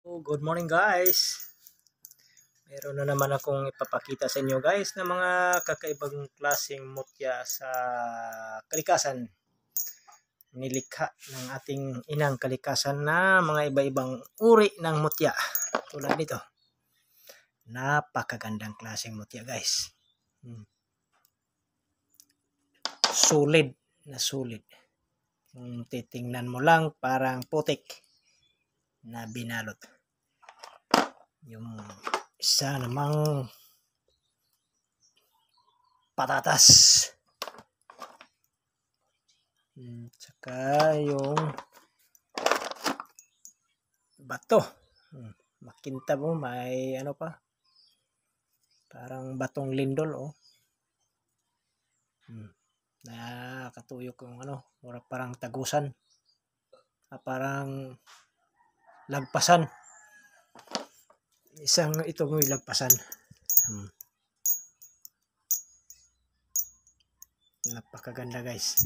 Good morning guys. Meron na naman akong ipapakita sa inyo guys na mga kakaibang klaseng mutya sa kalikasan. Nilikha ng ating inang kalikasan na mga iba-ibang uri ng mutya. Tulad nito. Napakagandang klaseng mutya guys. Solid na solid. Kung titingnan mo lang parang putik na binalot. Yung isa namang patatas. Tsaka yung bato. Makintab mo, may ano pa. Parang batong lindol oh. Nakatuyok yung ano, parang tagusan. Parang lagpasan. Isang ito mo lagpasan. Napakaganda guys.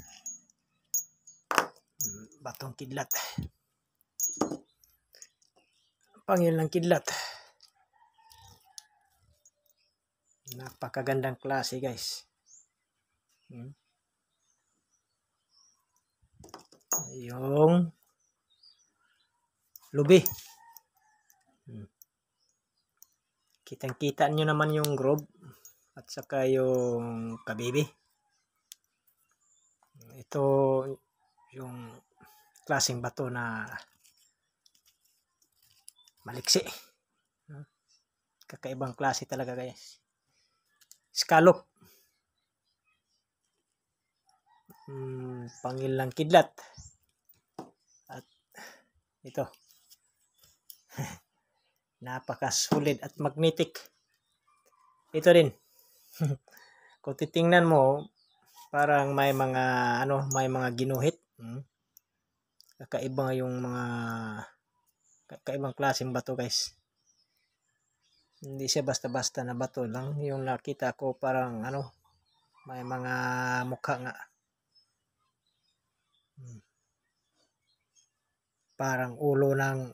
Batong kidlat. Pangil ng kidlat. Napakagandang klase guys. Yung lubi. Kitang-kita nyo naman yung grove at saka yung kabibi. Ito yung klaseng bato na maliksi. Kakaibang klase talaga guys. Scallop. Pangil ng kidlat. At ito. Napakasulit at magnetic. Ito din. Kung titingnan mo, parang may mga ginuhit. Kakaiba yung mga kakaibang klaseng bato guys. Hindi siya basta-basta na bato lang. Yung nakita ko parang may mga mukha nga. Parang ulo ng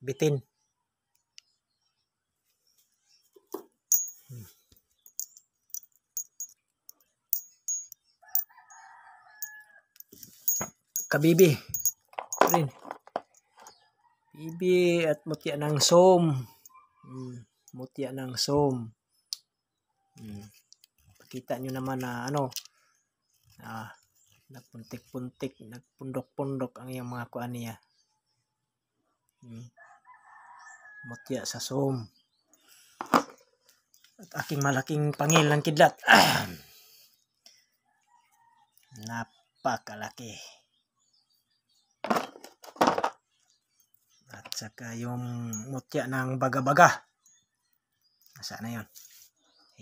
bitin. Kabibi. Rin. Bibi at mutya ng som. Mutya ng som. Pakita nyo naman na nagpuntik-puntik, nagpundok-pundok ang iyang mga kuan niya. Mutya sa som. At aking malaking pangil ng kidlat. Napakalaki. At saka yung mutya ng baga-baga. Nasaan na yun?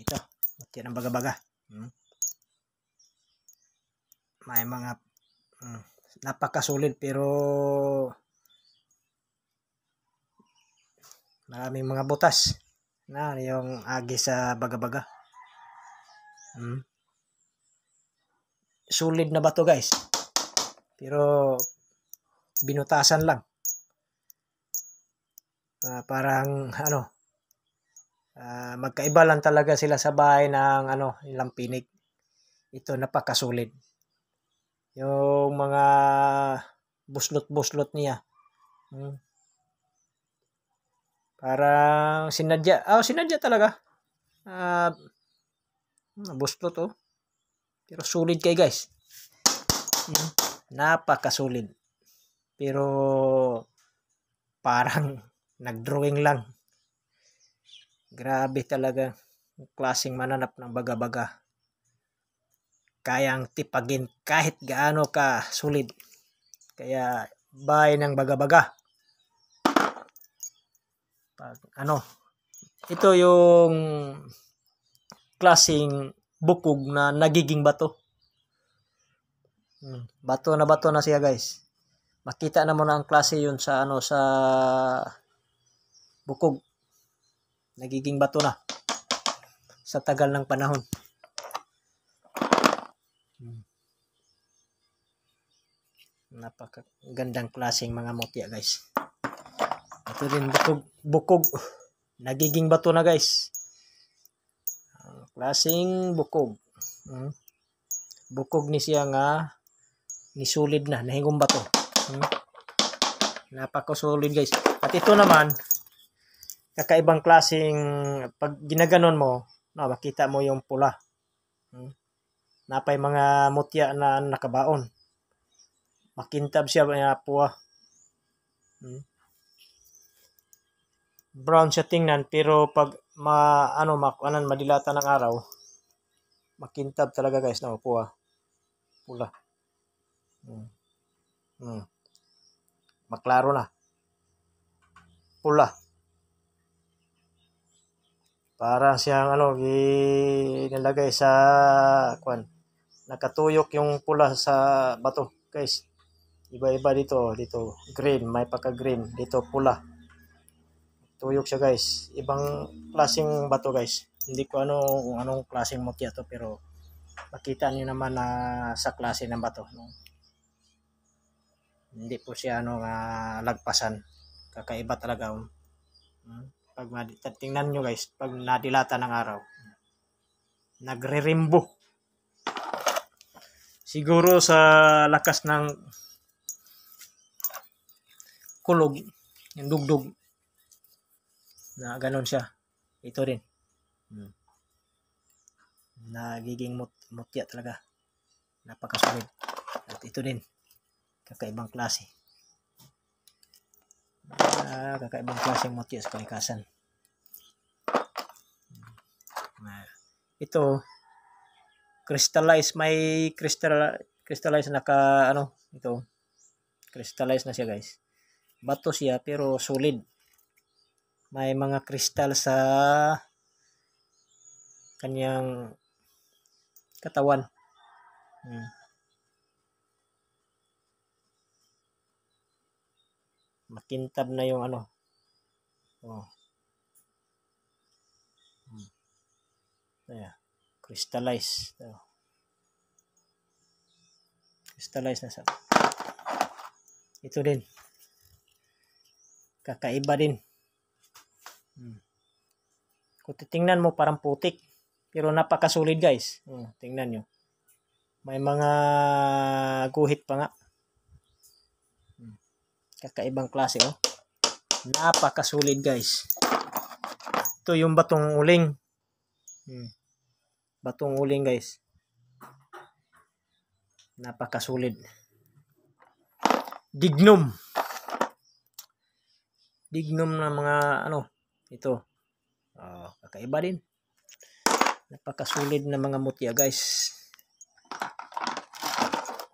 Ito, mutya ng baga-baga. May mga napakasulit pero maraming mga butas na yung agi sa baga-baga. Solid na bato guys. Pero binutasan lang. Parang magkaiba lang talaga sila sa bahay ng ilang pinig. Ito napakasulit. Yung mga buslot-buslot niya. Parang sinadya. Sinadya talaga. Buslot oh. Pero solid kay guys. Napakasulit. Pero parang nagdrawing lang. Grabe talaga. Klaseng mananap ng baga-baga. Kayang tipagin kahit gaano ka sulit. Kaya bahay ng baga-baga. Ito yung klaseng bukog na nagiging bato. Bato na siya guys. Makita na mo na ang klase yun sa sa bukog. Nagiging bato na sa tagal ng panahon. Napakagandang klaseng mga mutya guys. Ito rin bukog. Nagiging bato na guys. Klaseng bukog. Bukog ni siya nga nisulid na, nahingong bato. Napakasolid guys. At ito naman, kakaibang klaseng, pag ginaganon mo, makita mo yung pula. Napay mga mutya na nakabaon. Makintab siya puwa. Brown siya tingnan, pero pag madilata ng araw, makintab talaga guys, puwa. Pula. Maklaro na. Pula. Parang siyang ginalagay sa nakatuyok yung pula sa bato guys. Iba-iba dito green, may pagka-green, dito pula. Tuyok siya guys. Ibang klaseng bato guys. Hindi ko kung anong klaseng mutya to, pero makita niyo naman na sa klase ng bato. Hindi po siya lagpasan. Kakaiba talaga. Pag tingnan nyo guys, pag nadilata ng araw, nagre-rainbow. Siguro sa lakas ng kulog, yung dugdug, na ganon siya. Ito rin. Nagiging mutya talaga. Napakasolid. At ito din. Kakaibang klase. Kakaibang klaseng mutya sa kalikasan. Ito, crystallized. May crystallized ito. Crystallized na siya guys. Bato siya pero solid. May mga kristal sa kanyang katawan. Makintab na yung crystallized. Crystallized na siya. Ito din. Kakaiba din. Kung titingnan mo parang putik, pero napakasolid guys. Tingnan nyo. May mga guhit pa nga. Kakaibang klase napakasolid guys. Ito yung batong uling. Batong uling guys. Napakasolid. Dignum. Dignum na mga ito. Kakaiba din. Napakasolid na mga mutya guys.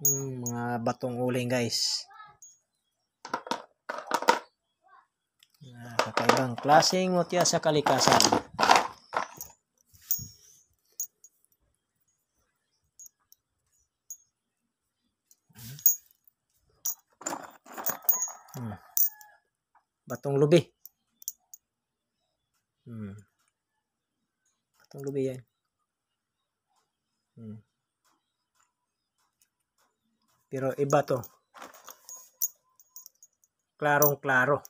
Mga batong uling guys. Kakaibang klaseng mutya sa kalikasan. Batong lubi. Batong lubi yan. Pero iba to. Klarong-klaro.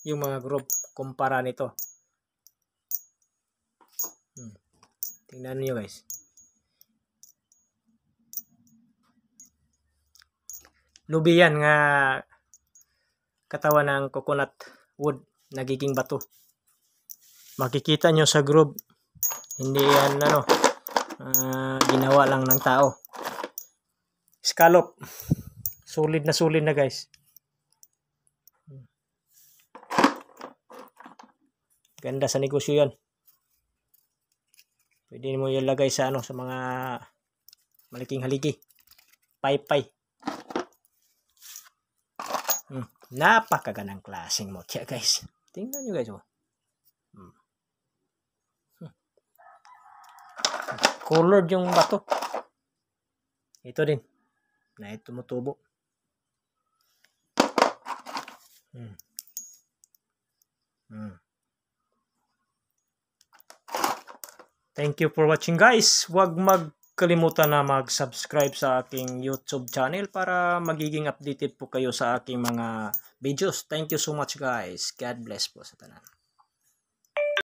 Yung mga group kumpara nito. Tingnan niyo guys. Lubi yan nga katawan ng coconut wood, nagiging bato. Makikita nyo sa group, hindi yan ginawa lang ng tao. Scallop. Solid na guys. Ganda sa negosyo yan. Pwede mo ilagay sa sa mga malaking haligi. Paypay. Napakagandang klaseng mutya guys. Tingnan nyo guys. Colored yung bato. Ito din. Na tumutubo. Thank you for watching guys. Huwag magkalimutan na mag-subscribe sa aking YouTube channel para magiging updated po kayo sa aking mga videos. Thank you so much guys. God bless po sa tanan.